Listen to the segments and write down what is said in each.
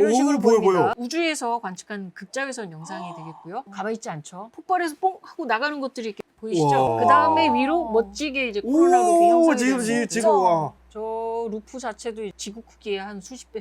이런 식으로 보여, 보입니다. 보여. 우주에서 관측한 극자외선 영상이 되겠고요. 가만히 있지 않죠. 폭발해서 뽕 하고 나가는 것들이 이렇게 보이시죠? 우와. 그 다음에 위로 멋지게 이제 코로나 루프 형성이 되는 지금 거고. 와. 저 루프 자체도 지구 크기의 한 수십 배.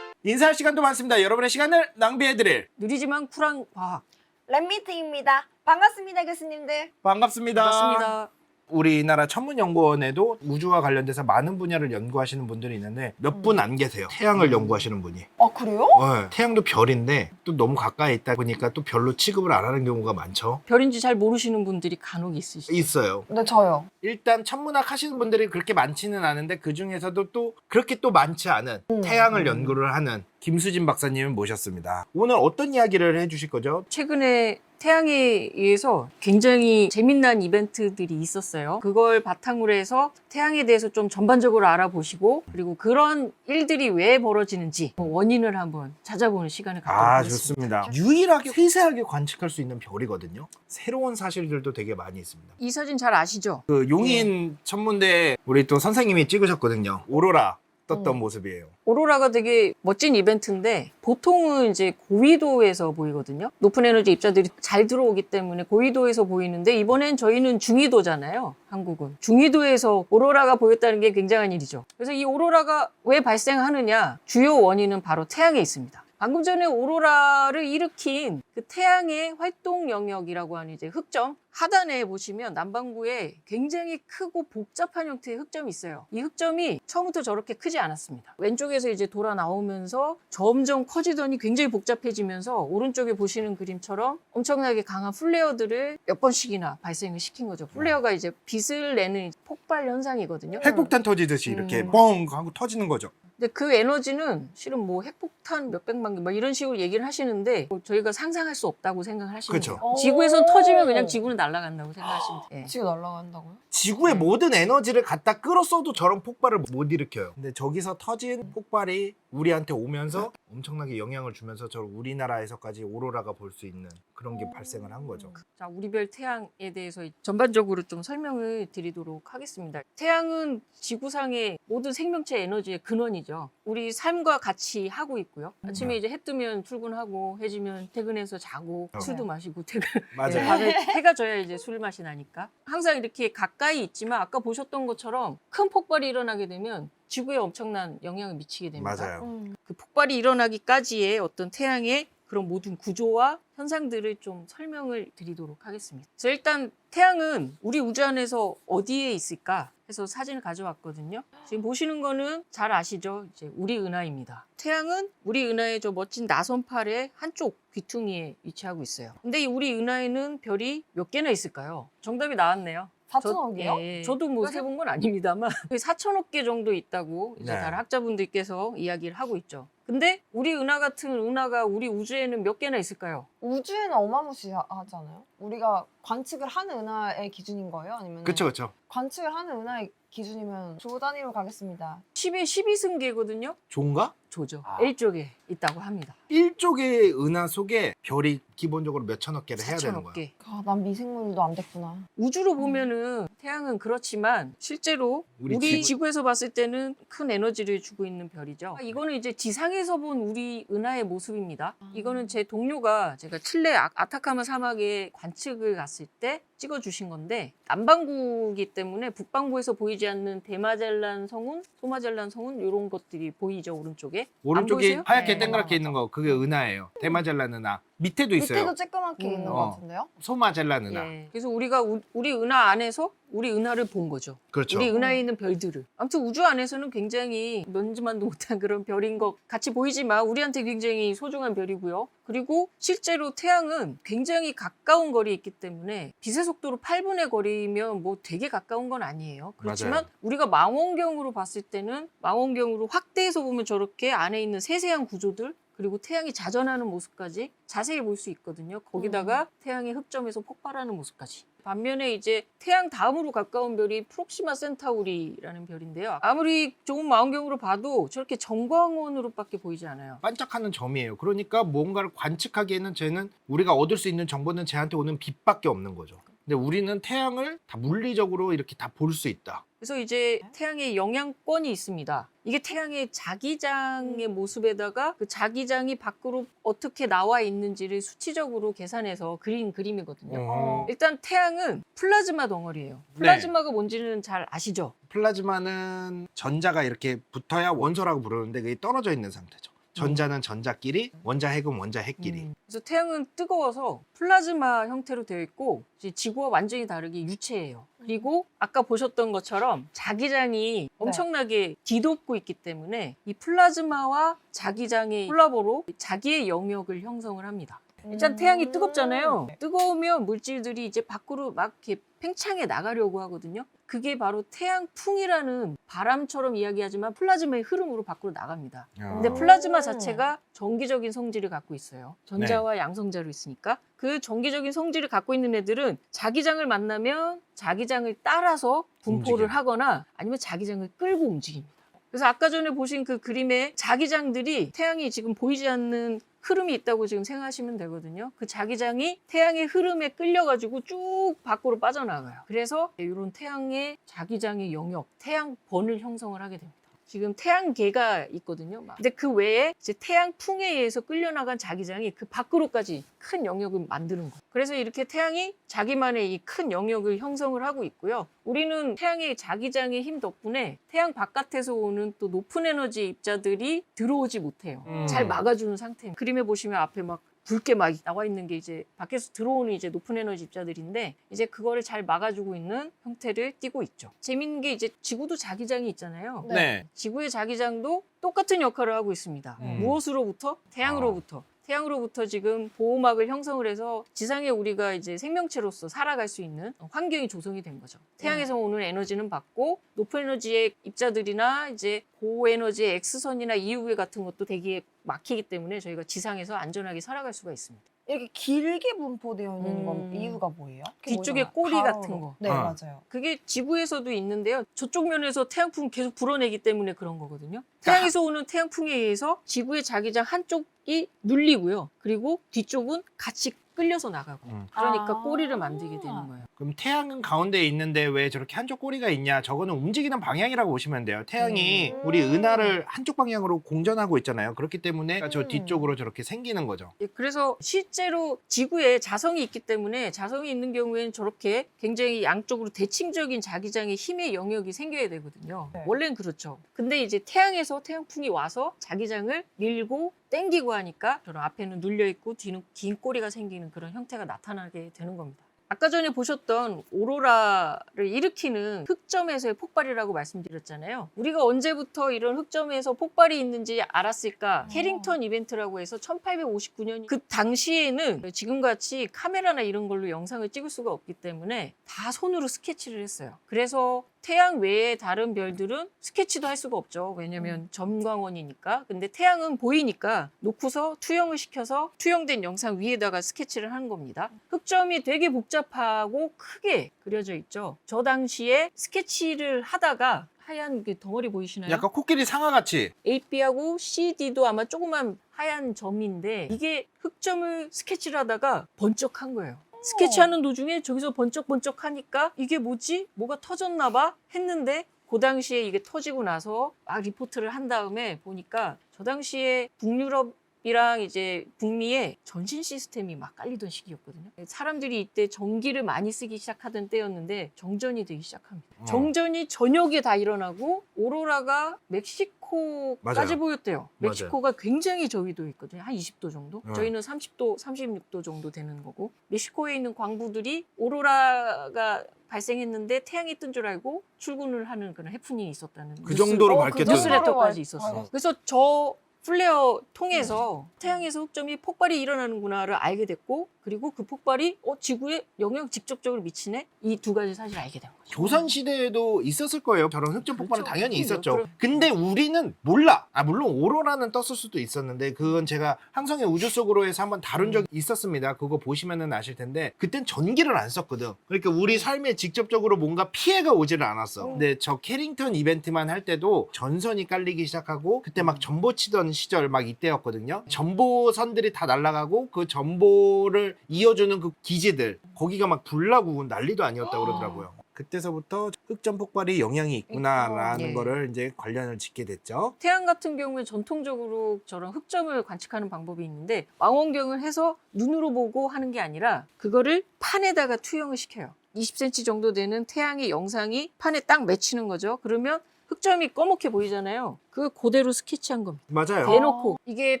인사할 시간도 많습니다. 여러분의 시간을 낭비해드릴 느리지만 쿨한 과학. 랩미팅입니다. 반갑습니다, 교수님들. 반갑습니다. 반갑습니다. 우리나라 천문연구원에도 우주와 관련돼서 많은 분야를 연구하시는 분들이 있는데 몇 분 안 계세요. 태양을 연구하시는 분이. 아, 그래요? 네. 태양도 별인데 또 너무 가까이 있다 보니까 또 별로 취급을 안 하는 경우가 많죠. 별인지 잘 모르시는 분들이 간혹 있으시죠. 있어요. 네, 저요. 일단 천문학 하시는 분들이 그렇게 많지는 않은데 그 중에서도 또 그렇게 또 많지 않은 태양을 연구를 하는 김수진 박사님을 모셨습니다. 오늘 어떤 이야기를 해주실 거죠? 최근에 태양에 의해서 굉장히 재미난 이벤트들이 있었어요. 그걸 바탕으로 해서 태양에 대해서 좀 전반적으로 알아보시고 그리고 그런 일들이 왜 벌어지는지 원인을 한번 찾아보는 시간을 갖도록 하겠습니다. 좋습니다. 유일하게 세세하게 관측할 수 있는 별이거든요. 새로운 사실들도 되게 많이 있습니다. 이 사진 잘 아시죠? 그 용인 천문대 우리 또 선생님이 찍으셨거든요. 오로라 떴던 모습이에요. 오로라가 되게 멋진 이벤트인데 보통은 이제 고위도에서 보이거든요. 높은 에너지 입자들이 잘 들어오기 때문에 고위도에서 보이는데 이번엔 저희는 중위도잖아요. 한국은. 중위도에서 오로라가 보였다는 게 굉장한 일이죠. 그래서 이 오로라가 왜 발생하느냐? 주요 원인은 바로 태양에 있습니다. 방금 전에 오로라를 일으킨 그 태양의 활동 영역이라고 하는 이제 흑점 하단에 보시면 남반구에 굉장히 크고 복잡한 형태의 흑점이 있어요. 이 흑점이 처음부터 저렇게 크지 않았습니다. 왼쪽에서 이제 돌아 나오면서 점점 커지더니 굉장히 복잡해지면서 오른쪽에 보시는 그림처럼 엄청나게 강한 플레어들을 몇 번씩이나 발생을 시킨 거죠. 플레어가 이제 빛을 내는 폭발 현상이거든요. 핵폭탄 터지듯이 이렇게 뻥 하고 터지는 거죠. 근데 그 에너지는 실은 뭐 핵폭탄 몇백만 개 뭐 이런 식으로 얘기를 하시는데 뭐 저희가 상상할 수 없다고 생각하시면 그쵸. 돼요. 지구에선 터지면 그냥 지구는 날아간다고 생각하시면 돼요. 지금 날아간다고요? 지구의 모든 에너지를 갖다 끌었어도 저런 폭발을 못 일으켜요. 근데 저기서 터진 폭발이 우리한테 오면서 엄청나게 영향을 주면서 저 우리나라에서까지 오로라가 볼 수 있는 그런 게 발생을 한 거죠. 자, 우리 별 태양에 대해서 전반적으로 좀 설명을 드리도록 하겠습니다. 태양은 지구상의 모든 생명체 에너지의 근원이죠. 우리 삶과 같이 하고 있고요. 아침에 이제 해 뜨면 출근하고 해 지면 퇴근해서 자고 술도 마시고 퇴근. 맞아요. 밤에 해가 져야 이제 술 맛이 나니까. 항상 이렇게 가까이 있지만 아까 보셨던 것처럼 큰 폭발이 일어나게 되면 지구에 엄청난 영향을 미치게 됩니다. 맞아요. 그 폭발이 일어나기까지의 어떤 태양의 그런 모든 구조와 현상들을 좀 설명을 드리도록 하겠습니다. 그래서 일단 태양은 우리 우주 안에서 어디에 있을까 해서 사진을 가져왔거든요. 지금 보시는 거는 잘 아시죠? 이제 우리 은하입니다. 태양은 우리 은하의 저 멋진 나선팔의 한쪽 귀퉁이에 위치하고 있어요. 근데 이 우리 은하에는 별이 몇 개나 있을까요? 정답이 나왔네요. 4천억이요? 예, 저도 뭐 세본 건 아닙니다만 4천억 개 정도 있다고 이제 네. 다른 학자분들께서 이야기를 하고 있죠. 근데 우리 은하 같은 은하가 우리 우주에는 몇 개나 있을까요? 우주에는 어마무시하잖아요. 우리가 관측을 하는 은하의 기준인 거예요? 아니면 그쵸, 그쵸. 관측을 하는 은하의 기준이면 조 단위로 가겠습니다. 10의 12승계거든요. 좋은가? 조죠. 아. L쪽에 있다고 합니다. 1쪽의 은하 속에 별이 기본적으로 몇 천억 개를 해야 되는 4천억 거야. 개. 아, 난 미생물도 안 됐구나. 우주로 보면은 태양은 그렇지만 실제로 우리 우리 지구- 지구에서 봤을 때는 큰 에너지를 주고 있는 별이죠. 이거는 이제 지상에서 본 우리 은하의 모습입니다. 이거는 제 동료가 제가 칠레 아타카마 사막에 관측을 갔을 때 찍어주신 건데 남반구이기 때문에 북반구에서 보이지 않는 대마젤란 성운, 소마젤란 성운 이런 것들이 보이죠, 오른쪽에. 오른쪽에 보이세요? 하얗게 네. 동그랗게 있는 거 그게 은하예요. 대마젤란 은하. 밑에도 있어요. 밑에도 쬐끄맣게 있는 것 같은데요? 소마젤란 은하. 예. 그래서 우리가 우리 은하 안에서 우리 은하를 본 거죠. 그렇죠. 우리 은하에 있는 별들을. 아무튼 우주 안에서는 굉장히 먼지만도 못한 그런 별인 것 같이 보이지만 우리한테 굉장히 소중한 별이고요. 그리고 실제로 태양은 굉장히 가까운 거리에 있기 때문에 빛의 속도로 8분의 거리면 뭐 되게 가까운 건 아니에요. 그렇지만 맞아요. 우리가 망원경으로 봤을 때는 망원경으로 확대해서 보면 저렇게 안에 있는 세세한 구조들 그리고 태양이 자전하는 모습까지 자세히 볼 수 있거든요. 거기다가 태양의 흑점에서 폭발하는 모습까지. 반면에 이제 태양 다음으로 가까운 별이 프록시마 센타우리라는 별인데요. 아무리 좋은 망원경으로 봐도 저렇게 정광원으로밖에 보이지 않아요. 반짝하는 점이에요. 그러니까 뭔가를 관측하기에는 쟤는 우리가 얻을 수 있는 정보는 쟤한테 오는 빛밖에 없는 거죠. 근데 우리는 태양을 다 물리적으로 이렇게 다 볼 수 있다. 그래서 이제 태양의 영향권이 있습니다. 이게 태양의 자기장의 모습에다가 그 자기장이 밖으로 어떻게 나와 있는지를 수치적으로 계산해서 그린 그림이거든요. 일단 태양은 플라즈마 덩어리예요. 플라즈마가 뭔지는 잘 아시죠? 플라즈마는 전자가 이렇게 붙어야 원소라고 부르는데 그게 떨어져 있는 상태죠. 전자는 전자끼리, 원자핵은 원자핵끼리. 그래서 태양은 뜨거워서 플라즈마 형태로 되어 있고 이제 지구와 완전히 다르게 유체예요. 그리고 아까 보셨던 것처럼 자기장이 엄청나게 뒤덮고 있기 때문에 이 플라즈마와 자기장의 콜라보로 자기의 영역을 형성을 합니다. 일단 태양이 뜨겁잖아요. 뜨거우면 물질들이 이제 밖으로 막 이렇게 팽창해 나가려고 하거든요. 그게 바로 태양풍이라는 바람처럼 이야기하지만 플라즈마의 흐름으로 밖으로 나갑니다. 근데 플라즈마 자체가 정기적인 성질을 갖고 있어요. 전자와 양성자로 있으니까. 그 정기적인 성질을 갖고 있는 애들은 자기장을 만나면 자기장을 따라서 분포를 하거나 아니면 자기장을 끌고 움직입니다. 그래서 아까 전에 보신 그 그림의 자기장들이 태양이 지금 보이지 않는 흐름이 있다고 지금 생각하시면 되거든요. 그 자기장이 태양의 흐름에 끌려가지고 쭉 밖으로 빠져나가요. 그래서 이런 태양의 자기장의 영역, 태양번을 형성을 하게 됩니다. 지금 태양계가 있거든요. 근데 그 외에 이제 태양풍에 의해서 끌려나간 자기장이 그 밖으로까지 큰 영역을 만드는 거예요. 그래서 이렇게 태양이 자기만의 이 큰 영역을 형성을 하고 있고요. 우리는 태양의 자기장의 힘 덕분에 태양 바깥에서 오는 또 높은 에너지 입자들이 들어오지 못해요. 잘 막아주는 상태입니다. 그림에 보시면 앞에 막 붉게 막 나와 있는 게 이제 밖에서 들어오는 이제 높은 에너지 입자들인데 이제 그거를 잘 막아주고 있는 형태를 띠고 있죠. 재밌는 게 이제 지구도 자기장이 있잖아요. 네. 지구의 자기장도 똑같은 역할을 하고 있습니다. 무엇으로부터? 태양으로부터. 태양으로부터 지금 보호막을 형성을 해서 지상에 우리가 이제 생명체로서 살아갈 수 있는 환경이 조성이 된 거죠. 태양에서 오는 에너지는 받고 높은 에너지의 입자들이나 이제 고에너지의 X선이나 이UV 같은 것도 대기에 막히기 때문에 저희가 지상에서 안전하게 살아갈 수가 있습니다. 이렇게 길게 분포되어 있는 건 이유가 뭐예요? 그게 뒤쪽에 뭐잖아요. 꼬리 가로로. 같은 거. 네, 맞아요. 그게 지구에서도 있는데요. 저쪽 면에서 태양풍 계속 불어내기 때문에 그런 거거든요. 태양에서 오는 태양풍에 의해서 지구의 자기장 한쪽이 눌리고요. 그리고 뒤쪽은 같이 끌려서 나가고. 그러니까 꼬리를 만들게 되는 거예요. 그럼 태양은 가운데에 있는데 왜 저렇게 한쪽 꼬리가 있냐? 저거는 움직이는 방향이라고 보시면 돼요. 태양이 우리 은하를 한쪽 방향으로 공전하고 있잖아요. 그렇기 때문에 저 뒤쪽으로 저렇게 생기는 거죠. 예, 그래서 실제로 지구에 자성이 있기 때문에 자성이 있는 경우에는 저렇게 굉장히 양쪽으로 대칭적인 자기장의 힘의 영역이 생겨야 되거든요. 네. 원래는 그렇죠. 근데 이제 태양에서 태양풍이 와서 자기장을 밀고 땡기고 하니까 저런 앞에는 눌려있고 뒤는 긴 꼬리가 생기는 그런 형태가 나타나게 되는 겁니다. 아까 전에 보셨던 오로라를 일으키는 흑점에서의 폭발이라고 말씀드렸잖아요. 우리가 언제부터 이런 흑점에서 폭발이 있는지 알았을까? 캐링턴 이벤트라고 해서 1859년 그 당시에는 지금같이 카메라나 이런 걸로 영상을 찍을 수가 없기 때문에 다 손으로 스케치를 했어요. 그래서 태양 외에 다른 별들은 스케치도 할 수가 없죠. 왜냐면 점광원이니까. 근데 태양은 보이니까 놓고서 투영을 시켜서 투영된 영상 위에다가 스케치를 하는 겁니다. 흑점이 되게 복잡하고 크게 그려져 있죠. 저 당시에 스케치를 하다가 하얀 그 덩어리 보이시나요? 약간 코끼리 상아같이. AB하고 CD도 아마 조그만 하얀 점인데 이게 흑점을 스케치를 하다가 번쩍한 거예요. 스케치하는 도중에 저기서 번쩍번쩍 하니까 이게 뭐지? 뭐가 터졌나 봐? 했는데 그 당시에 이게 터지고 나서 막 리포트를 한 다음에 보니까 저 당시에 북유럽이랑 이제 북미에 전신 시스템이 막 깔리던 시기였거든요. 사람들이 이때 전기를 많이 쓰기 시작하던 때였는데 정전이 되기 시작합니다. 정전이 저녁에 다 일어나고 오로라가 멕시코까지 맞아요. 보였대요. 멕시코가 굉장히 저위도에 있거든요. 한 20도 정도. 저희는 30도, 36도 정도 되는 거고 멕시코에 있는 광부들이 오로라가 발생했는데 태양이 뜬 줄 알고 출근을 하는 그런 해프닝이 있었다는 그 정도로 밝혔던. 뉴스레터까지 있었어요. 그래서 저 플레어 통해서 태양에서 흑점이 폭발이 일어나는구나를 알게 됐고 그리고 그 폭발이 지구에 영향 직접적으로 미치네? 이 두 가지 사실을 알게 된 거죠. 조선시대에도 있었을 거예요. 저런 흑점 폭발은 그렇죠. 당연히 있었죠. 그럼. 근데 우리는 몰라. 물론 오로라는 떴을 수도 있었는데 그건 제가 항성의 우주 속으로에서 한번 다룬 적이 있었습니다. 그거 보시면은 아실 텐데 그땐 전기를 안 썼거든. 그러니까 우리 삶에 직접적으로 뭔가 피해가 오지를 않았어. 근데 저 캐링턴 이벤트만 할 때도 전선이 깔리기 시작하고 그때 막 전보 치던 시절 막 이때였거든요. 전보선들이 다 날아가고 그 전보를 그거를 이어주는 그 기지들 거기가 막 불나고 난리도 아니었다고 그러더라고요. 그때서부터 흑점 폭발이 영향이 있구나라는 예. 거를 이제 관련을 짓게 됐죠. 태양 같은 경우에 전통적으로 저런 흑점을 관측하는 방법이 있는데 망원경을 해서 눈으로 보고 하는 게 아니라 그거를 판에다가 투영을 시켜요. 20cm 정도 되는 태양의 영상이 판에 딱 맺히는 거죠. 그러면 흑점이 검게 보이잖아요. 그걸 그대로 스케치한 겁니다. 맞아요. 대놓고. 이게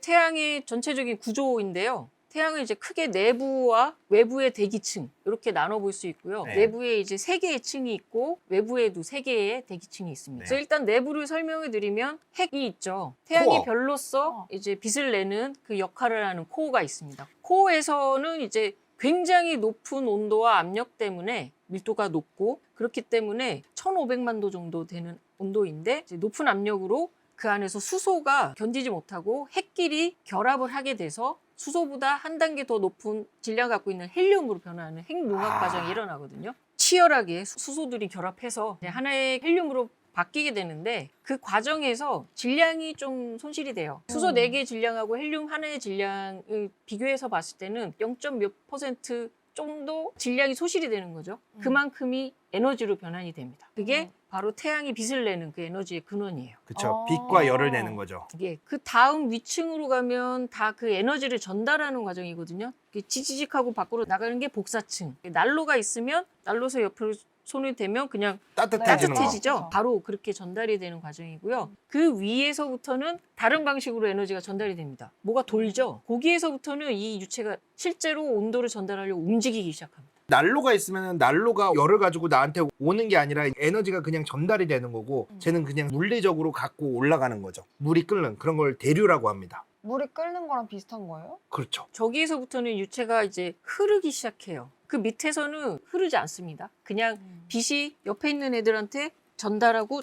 태양의 전체적인 구조인데요. 태양을 이제 크게 내부와 외부의 대기층 이렇게 나눠볼 수 있고요. 네. 내부에 이제 3개의 층이 있고 외부에도 3개의 대기층이 있습니다. 네. 그래서 일단 내부를 설명을 드리면 핵이 있죠. 태양이 코어. 별로서 이제 빛을 내는 그 역할을 하는 코어가 있습니다. 코어에서는 이제 굉장히 높은 온도와 압력 때문에 밀도가 높고 그렇기 때문에 1500만 도 정도 되는 온도인데 이제 높은 압력으로 그 안에서 수소가 견디지 못하고 핵끼리 결합을 하게 돼서 수소보다 한 단계 더 높은 질량 갖고 있는 헬륨으로 변화하는 핵융합 과정이 일어나거든요. 치열하게 수소들이 결합해서 하나의 헬륨으로 바뀌게 되는데 그 과정에서 질량이 좀 손실이 돼요. 수소 4개의 질량하고 헬륨 하나의 질량을 비교해서 봤을 때는 0.몇% 정도 질량이 소실이 되는 거죠. 그만큼이 에너지로 변환이 됩니다. 그게 바로 태양이 빛을 내는 그 에너지의 근원이에요. 그렇죠. 아. 빛과 열을 내는 거죠. 이게 그 다음 위층으로 가면 다 그 에너지를 전달하는 과정이거든요. 지지직하고 밖으로 나가는 게 복사층. 난로가 있으면 난로에서 옆으로 손을 대면 그냥 따뜻해지는 거. 따뜻해지죠. 바로 그렇게 전달이 되는 과정이고요. 그 위에서부터는 다른 방식으로 에너지가 전달이 됩니다. 뭐가 돌죠. 거기에서부터는 이 유체가 실제로 온도를 전달하려고 움직이기 시작합니다. 난로가 있으면 난로가 열을 가지고 나한테 오는 게 아니라 에너지가 그냥 전달이 되는 거고 쟤는 그냥 물리적으로 갖고 올라가는 거죠. 물이 끓는 그런 걸 대류라고 합니다. 물이 끓는 거랑 비슷한 거예요? 그렇죠. 저기에서부터는 유체가 이제 흐르기 시작해요. 그 밑에서는 흐르지 않습니다. 그냥 빛이 옆에 있는 애들한테 전달하고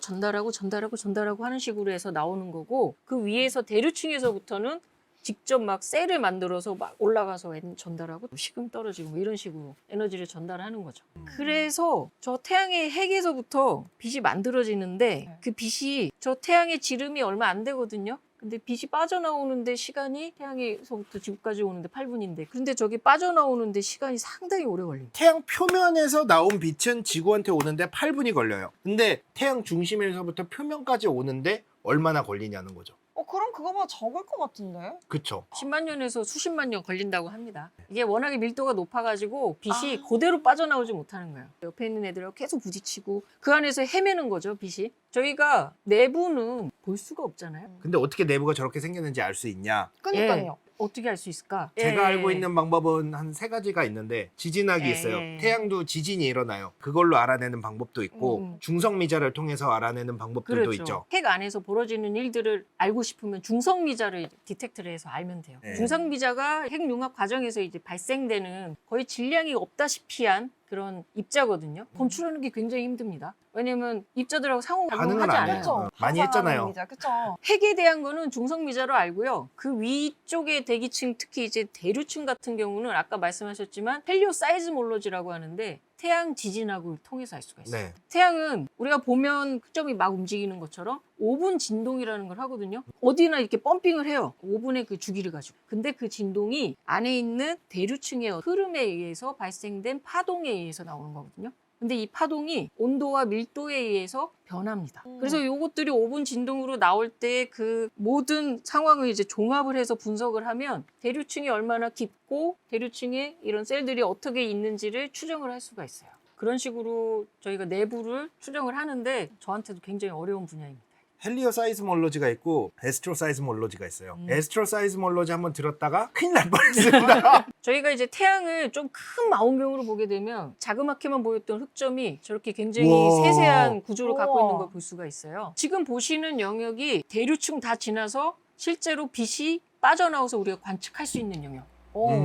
하는 식으로 해서 나오는 거고 그 위에서 대류층에서부터는 직접 막 셀을 만들어서 막 올라가서 전달하고 식음 떨어지고 뭐 이런 식으로 에너지를 전달하는 거죠. 그래서 저 태양의 핵에서부터 빛이 만들어지는데 그 빛이 저 태양의 지름이 얼마 안 되거든요. 근데 빛이 빠져나오는데 시간이 태양에서부터 지구까지 오는데 8분인데 근데 저기 빠져나오는데 시간이 상당히 오래 걸립니다. 태양 표면에서 나온 빛은 지구한테 오는데 8분이 걸려요. 근데 태양 중심에서부터 표면까지 오는데 얼마나 걸리냐는 거죠. 그럼 그거보다 적을 것 같은데? 그렇죠. 10만 년에서 수십만 년 걸린다고 합니다. 이게 워낙에 밀도가 높아가지고 빛이 그대로 빠져나오지 못하는 거예요. 옆에 있는 애들하고 계속 부딪히고 그 안에서 헤매는 거죠, 빛이. 저희가 내부는 볼 수가 없잖아요. 근데 어떻게 내부가 저렇게 생겼는지 알 수 있냐? 그니까요. 어떻게 알 수 있을까? 제가 알고 있는 방법은 한 3가지가 있는데 지진학이 예. 있어요. 태양도 지진이 일어나요. 그걸로 알아내는 방법도 있고 중성미자를 통해서 알아내는 방법들도 그렇죠. 있죠. 핵 안에서 벌어지는 일들을 알고 싶으면 중성미자를 디텍트를 해서 알면 돼요. 네. 중성미자가 핵융합 과정에서 이제 발생되는 거의 질량이 없다시피한 그런 입자거든요. 검출하는 게 굉장히 힘듭니다. 왜냐면 입자들하고 상호작용을 반응은 하지 안 않아요. 해요. 그쵸? 많이 했잖아요. 미자, 그쵸? 핵에 대한 거는 중성미자로 알고요. 그 위쪽의 대기층, 특히 이제 대류층 같은 경우는 아까 말씀하셨지만 헬리오사이즈몰로지라고 하는데 태양 지진학을 통해서 알 수가 있어요. 네. 태양은 우리가 보면 흑점이 막 움직이는 것처럼 5분 진동이라는 걸 하거든요. 어디나 이렇게 펌핑을 해요. 5분의 그 주기를 가지고. 근데 그 진동이 안에 있는 대류층의 흐름에 의해서 발생된 파동에 의해서 나오는 거거든요. 근데 이 파동이 온도와 밀도에 의해서 변합니다. 그래서 요것들이 5분 진동으로 나올 때 그 모든 상황을 이제 종합을 해서 분석을 하면 대류층이 얼마나 깊고 대류층에 이런 셀들이 어떻게 있는지를 추정을 할 수가 있어요. 그런 식으로 저희가 내부를 추정을 하는데 저한테도 굉장히 어려운 분야입니다. 헬리오사이즈몰로지가 있고 에스트로사이즈몰로지가 있어요. 에스트로사이즈몰로지 한번 들었다가 큰일 날 뻔했습니다. 저희가 이제 태양을 좀 큰 망원경으로 보게 되면 자그맣게만 보였던 흑점이 저렇게 굉장히 우와. 세세한 구조를 갖고 우와. 있는 걸 볼 수가 있어요. 지금 보시는 영역이 대류층 다 지나서 실제로 빛이 빠져나와서 우리가 관측할 수 있는 영역.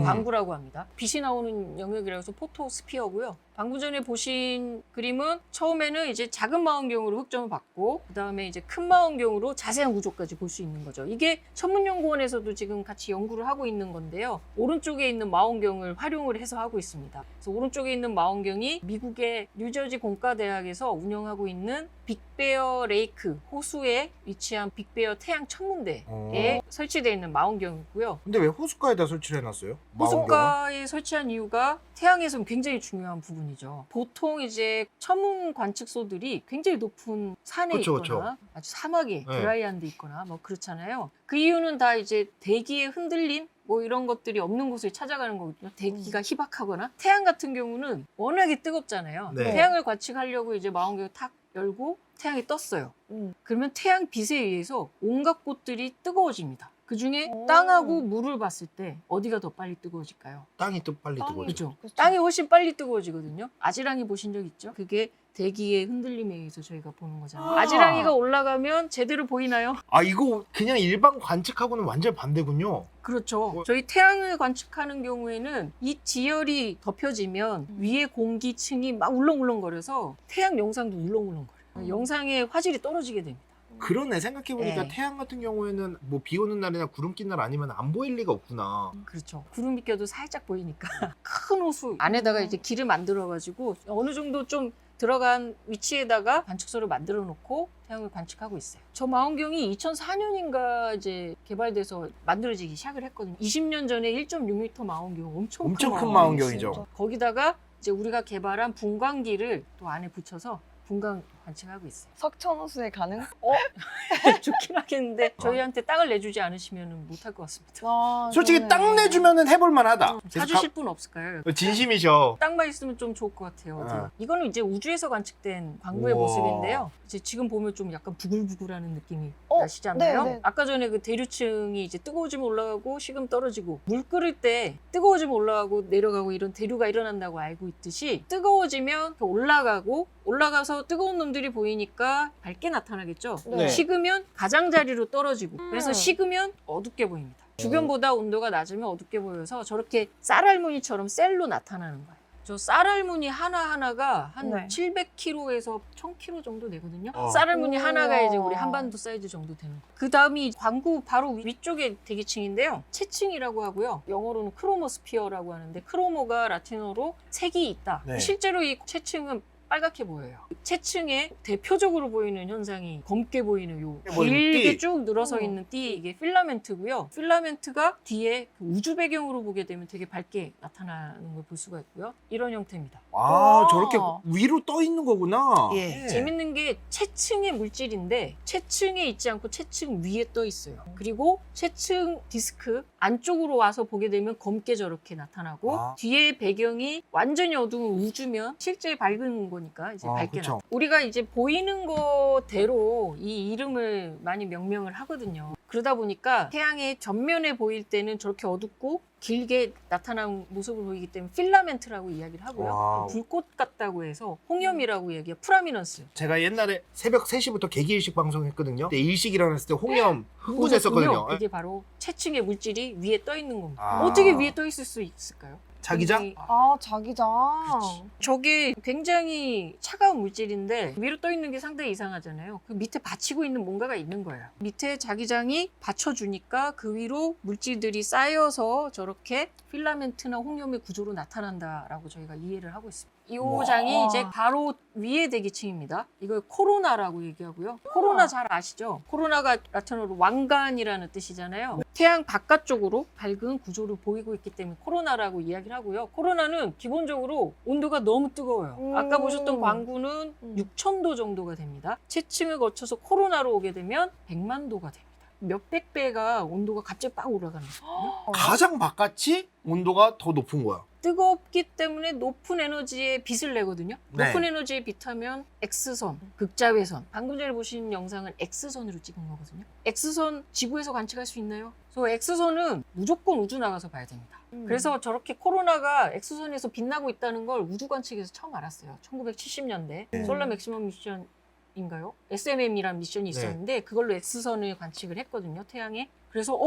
방구라고 합니다. 빛이 나오는 영역이라고 해서 포토스피어고요. 방금 전에 보신 그림은 처음에는 이제 작은 망원경으로 흑점을 봤고 그다음에 이제 큰 망원경으로 자세한 구조까지 볼 수 있는 거죠. 이게 천문연구원에서도 지금 같이 연구를 하고 있는 건데요. 오른쪽에 있는 망원경을 활용을 해서 하고 있습니다. 그래서 오른쪽에 있는 망원경이 미국의 뉴저지 공과대학에서 운영하고 있는 빅베어 레이크 호수에 위치한 빅베어 태양 천문대에 설치되어 있는 망원경이고요. 근데 왜 호숫가에다 설치를 해놨어요? 망원경은? 호숫가에 설치한 이유가 태양에서는 굉장히 중요한 부분이죠. 보통 이제 천문 관측소들이 굉장히 높은 산에 그쵸, 있거나 아주 사막에 네. 드라이한 데 있거나 뭐 그렇잖아요. 그 이유는 다 이제 대기의 흔들림 뭐 이런 것들이 없는 곳을 찾아가는 거거든요. 대기가 희박하거나 태양 같은 경우는 워낙에 뜨겁잖아요. 네. 태양을 관측하려고 이제 망원경을 탁 열고 태양이 떴어요. 그러면 태양 빛에 의해서 온갖 곳들이 뜨거워집니다. 그 중에 오. 땅하고 물을 봤을 때 어디가 더 빨리 뜨거워질까요? 땅이 또 빨리 땅이. 뜨거워져. 그렇죠. 그쵸. 땅이 훨씬 빨리 뜨거워지거든요. 아지랑이 보신 적 있죠? 그게 대기의 흔들림에 의해서 저희가 보는 거잖아요. 아. 아지랑이가 올라가면 제대로 보이나요? 아 이거 그냥 일반 관측하고는 완전 반대군요. 그렇죠. 저희 태양을 관측하는 경우에는 이 지열이 덮여지면 위에 공기층이 막 울렁울렁거려서 태양 영상도 울렁울렁거려요. 영상의 화질이 떨어지게 됩니다. 그러네 생각해보니까 네. 태양 같은 경우에는 뭐 비 오는 날이나 구름 낀 날 아니면 안 보일 리가 없구나. 그렇죠. 구름이 껴도 살짝 보이니까 큰 호수 안에다가 이제 길을 만들어가지고 어느 정도 좀 들어간 위치에다가 관측소를 만들어 놓고 태양을 관측하고 있어요. 저 망원경이 2004년인가 이제 개발돼서 만들어지기 시작을 했거든요. 20년 전에 1.6m 망원경 엄청 큰 망원경이죠. 진짜. 거기다가 이제 우리가 개발한 분광기를 또 안에 붙여서 분광 관측하고 있어요. 석천호수에 가능? 좋긴 하겠는데 저희한테 땅을 내주지 않으시면 못할 것 같습니다. 아, 솔직히 그러네. 땅 내주면은 해볼 만하다. 사주실 분 없을까요? 진심이셔. 땅만 있으면 좀 좋을 것 같아요. 아. 이거는 이제 우주에서 관측된 광구의 우와. 모습인데요. 이제 지금 보면 좀 약간 부글부글하는 느낌이 어? 나시잖아요. 네, 네. 아까 전에 그 대류층이 이제 뜨거워지면 올라가고 식으면 떨어지고 물 끓을 때 뜨거워지면 올라가고 내려가고 이런 대류가 일어난다고 알고 있듯이 뜨거워지면 올라가고 올라가서 뜨거운 놈들이 보이니까 밝게 나타나겠죠. 네. 식으면 가장자리로 떨어지고 그래서 식으면 어둡게 보입니다. 주변보다 온도가 낮으면 어둡게 보여서 저렇게 쌀알무늬처럼 셀로 나타나는 거예요. 저 쌀알무늬 하나하나가 한 네. 700kg에서 1000kg 정도 되거든요. 어. 쌀알무늬 우와. 하나가 이제 우리 한반도 사이즈 정도 되는 거예요. 그 다음이 광구 바로 위쪽에 대기층인데요. 채층이라고 하고요. 영어로는 크로모스피어라고 하는데 크로모가 라틴어로 색이 있다. 네. 실제로 이 채층은 빨갛게 보여요. 채층에 대표적으로 보이는 현상이 검게 보이는 요 보이는 길게 띠. 쭉 늘어서 있는 띠 이게 필라멘트고요. 필라멘트가 뒤에 그 우주 배경으로 보게 되면 되게 밝게 나타나는 걸 볼 수가 있고요. 이런 형태입니다. 아 와. 저렇게 위로 떠 있는 거구나. 예. 재밌는 게 채층의 물질인데 채층에 있지 않고 채층 위에 떠 있어요. 그리고 채층 디스크 안쪽으로 와서 보게 되면 검게 저렇게 나타나고 아. 뒤에 배경이 완전히 어두운 우주면 실제 밝은 거니까 이제 아, 밝게 그쵸. 나타나. 우리가 이제 보이는 거대로 이 이름을 많이 명명을 하거든요. 그러다 보니까 태양의 전면에 보일 때는 저렇게 어둡고 길게 나타나는 모습을 보이기 때문에 필라멘트라고 이야기를 하고요. 와우. 불꽃 같다고 해서 홍염이라고 얘기해요. 프라미넌스. 제가 옛날에 새벽 3시부터 개기일식 방송했거든요. 그때 일식 일어났을 때 홍염 흥분했었거든요. 그게 바로 채층의 물질이 위에 떠 있는 겁니다. 아. 어떻게 위에 떠 있을 수 있을까요? 자기장? 굉장히- 아, 자기장. 저게 굉장히 차가운 물질인데 위로 떠 있는 게 상당히 이상하잖아요. 그 밑에 받치고 있는 뭔가가 있는 거예요. 밑에 자기장이 받쳐주니까 그 위로 물질들이 쌓여서 저렇게 필라멘트나 홍염의 구조로 나타난다라고 저희가 이해를 하고 있습니다. 이 와. 장이 이제 바로 위에 대기층입니다. 이걸 코로나라고 얘기하고요. 코로나 잘 아시죠? 코로나가 라틴어로 왕관이라는 뜻이잖아요. 태양 바깥쪽으로 밝은 구조를 보이고 있기 때문에 코로나라고 이야기를 하고요. 코로나는 기본적으로 온도가 너무 뜨거워요. 아까 보셨던 광구는 6000도 정도가 됩니다. 채층을 거쳐서 코로나로 오게 되면 100만 도가 됩니다. 몇백 배가 온도가 갑자기 빡 올라가는 거예요. 가장 바깥이 온도가 더 높은 거야. 뜨겁기 때문에 높은 에너지의 빛을 내거든요. 네. 높은 에너지의 빛하면 X선, 극자외선. 방금 전에 보신 영상은 X선으로 찍은 거거든요. X선 지구에서 관측할 수 있나요? 그래서 X선은 무조건 우주 나가서 봐야 됩니다. 그래서 저렇게 코로나가 X선에서 빛나고 있다는 걸 우주 관측에서 처음 알았어요. 1970년대 네. 솔라 맥시멈 미션인가요? SMM이라는 미션이 있었는데 그걸로 X선을 관측을 했거든요. 태양에. 그래서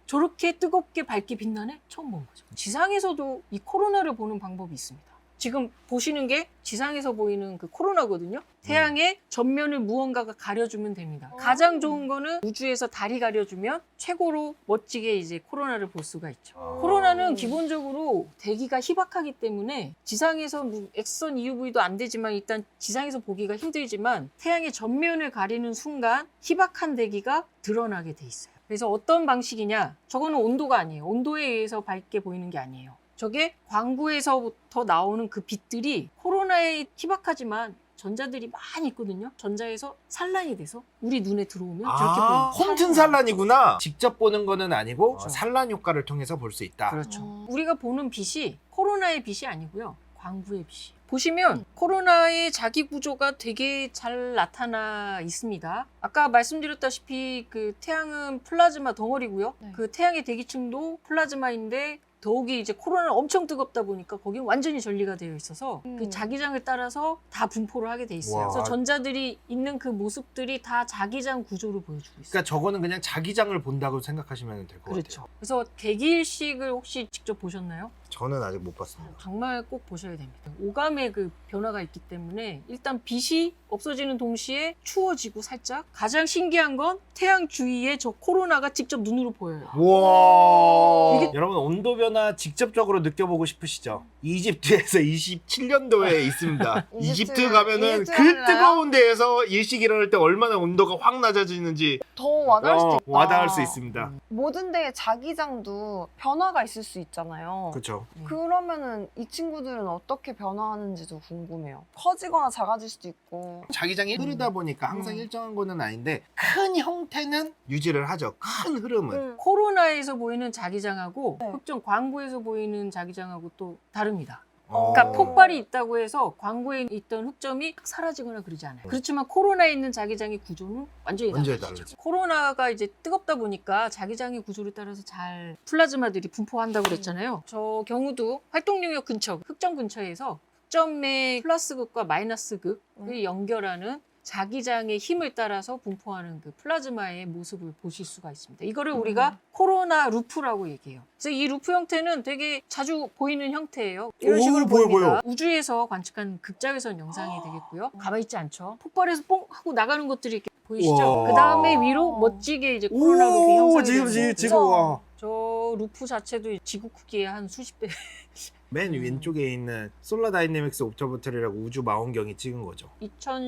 저렇게 뜨겁게 밝게 빛나네? 처음 본 거죠. 지상에서도 이 코로나를 보는 방법이 있습니다. 지금 보시는 게 지상에서 보이는 그 코로나거든요. 태양의 전면을 무언가가 가려주면 됩니다. 가장 좋은 거는 우주에서 달이 가려주면 최고로 멋지게 이제 코로나를 볼 수가 있죠. 코로나는 기본적으로 대기가 희박하기 때문에 지상에서 X선 UV도 안 되지만 일단 지상에서 보기가 힘들지만 태양의 전면을 가리는 순간 희박한 대기가 드러나게 돼 있어요. 그래서 어떤 방식이냐? 저거는 온도가 아니에요. 온도에 의해서 밝게 보이는 게 아니에요. 저게 광구에서부터 나오는 그 빛들이 코로나에 희박하지만 전자들이 많이 있거든요. 전자에서 산란이 돼서 우리 눈에 들어오면 저렇게 보여요. 홈튼 산란이구나. 직접 보는 거는 아니고 그렇죠. 산란 효과를 통해서 볼 수 있다. 그렇죠. 우리가 보는 빛이 코로나의 빛이 아니고요. 광구의 빛이. 보시면 코로나의 자기 구조가 되게 잘 나타나 있습니다. 아까 말씀드렸다시피 그 태양은 플라즈마 덩어리고요. 네. 그 태양의 대기층도 플라즈마인데 더욱이 이제 코로나는 엄청 뜨겁다 보니까 거기는 완전히 전리가 되어 있어서 그 자기장을 따라서 다 분포를 하게 돼 있어요. 와. 그래서 전자들이 있는 그 모습들이 다 자기장 구조를 보여주고 있어요. 그러니까 저거는 그냥 자기장을 본다고 생각하시면 될 것 그렇죠. 같아요. 그래서 개기일식을 혹시 직접 보셨나요? 저는 아직 못 봤습니다. 정말 꼭 보셔야 됩니다. 오감의 그 변화가 있기 때문에 일단 빛이 없어지는 동시에 추워지고 살짝 가장 신기한 건 태양 주위에 저 코로나가 직접 눈으로 보여요. 우와. 이게- 여러분 온도 변화 직접적으로 느껴보고 싶으시죠? 이집트에서 27년도에 있습니다. 이집트 가면은 이집트 그 갈래요? 뜨거운 데에서 일식 일어날 때 얼마나 온도가 확 낮아지는지 더 와닿을 수도 있다. 와닿을 수 있습니다. 모든 데에 자기장도 변화가 있을 수 있잖아요. 그렇죠. 그러면은 이 친구들은 어떻게 변화하는지도 궁금해요. 커지거나 작아질 수도 있고. 자기장이 흐르다 보니까 항상 일정한 거는 아닌데 큰 형태는 유지를 하죠. 큰 흐름은. 코로나에서 보이는 자기장하고 네. 흑점 광구에서 보이는 자기장하고 또 다릅니다. 어. 그러니까 폭발이 있다고 해서 광구에 있던 흑점이 사라지거나 그러지 않아요. 그렇지만 코로나에 있는 자기장의 구조는 완전히 완전히 달라요. 다르죠. 코로나가 이제 뜨겁다 보니까 자기장의 구조를 따라서 잘 플라즈마들이 분포한다고 그랬잖아요. 저 경우도 활동 영역 근처, 흑점 근처에서 흑점의 플러스 극과 마이너스 극을 연결하는 자기장의 힘을 따라서 분포하는 그 플라즈마의 모습을 보실 수가 있습니다. 이거를 우리가 코로나 루프라고 얘기해요. 그래서 이 루프 형태는 되게 자주 보이는 형태예요. 이런 오, 식으로 보여, 보입니다. 보여. 우주에서 관측한 극자외선 영상이 되겠고요. 가만히 있지 않죠. 폭발해서 뽕 하고 나가는 것들이 이렇게 보이시죠? 우와. 그 다음에 위로 멋지게 이제 코로나 루프 형성이 되는 거고요. 와. 저 루프 자체도 지구 크기의 한 수십 배. 맨 왼쪽에 있는 솔라 다이내믹스 옵저버터리라고 우주 망원경이 찍은 거죠.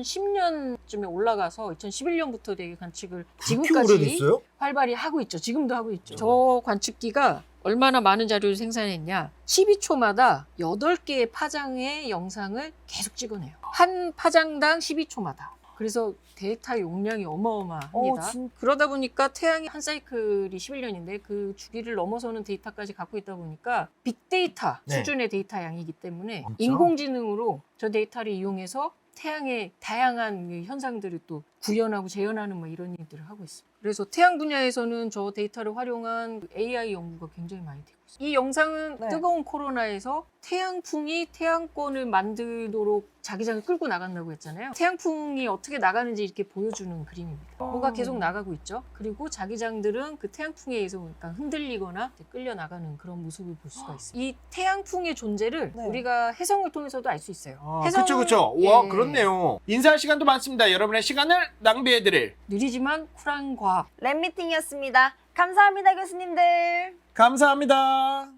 2010년쯤에 올라가서 2011년부터 되게 관측을 그렇게 지금까지 오래됐어요? 활발히 하고 있죠. 지금도 하고 있죠. 저 관측기가 얼마나 많은 자료를 생산했냐. 12초마다 8개의 파장의 영상을 계속 찍어내요. 한 파장당 12초마다. 그래서 데이터 용량이 어마어마합니다. 진짜. 그러다 보니까 태양이 한 사이클이 11년인데 그 주기를 넘어서는 데이터까지 갖고 있다 보니까 빅데이터 네. 수준의 데이터 양이기 때문에 진짜? 인공지능으로 저 데이터를 이용해서 태양의 다양한 그 현상들을 또 구현하고 재현하는 뭐 이런 일들을 하고 있습니다. 그래서 태양 분야에서는 저 데이터를 활용한 그 AI 연구가 굉장히 많이 되고 있습니다. 이 영상은 네. 뜨거운 코로나에서 태양풍이 태양권을 만들도록 자기장을 끌고 나간다고 했잖아요. 태양풍이 어떻게 나가는지 이렇게 보여주는 그림입니다. 뭐가 계속 나가고 있죠. 그리고 자기장들은 그 태양풍에 의해서 약간 흔들리거나 이제 끌려 나가는 그런 모습을 볼 수가 있어요. 이 태양풍의 존재를 네. 우리가 해성을 통해서도 알 수 있어요. 그렇죠, 그렇죠. 예. 와, 그렇네요. 인사할 시간도 많습니다. 여러분의 시간을 낭비해드릴 느리지만 쿨한 과학. 랩미팅이었습니다. 감사합니다, 교수님들. 감사합니다.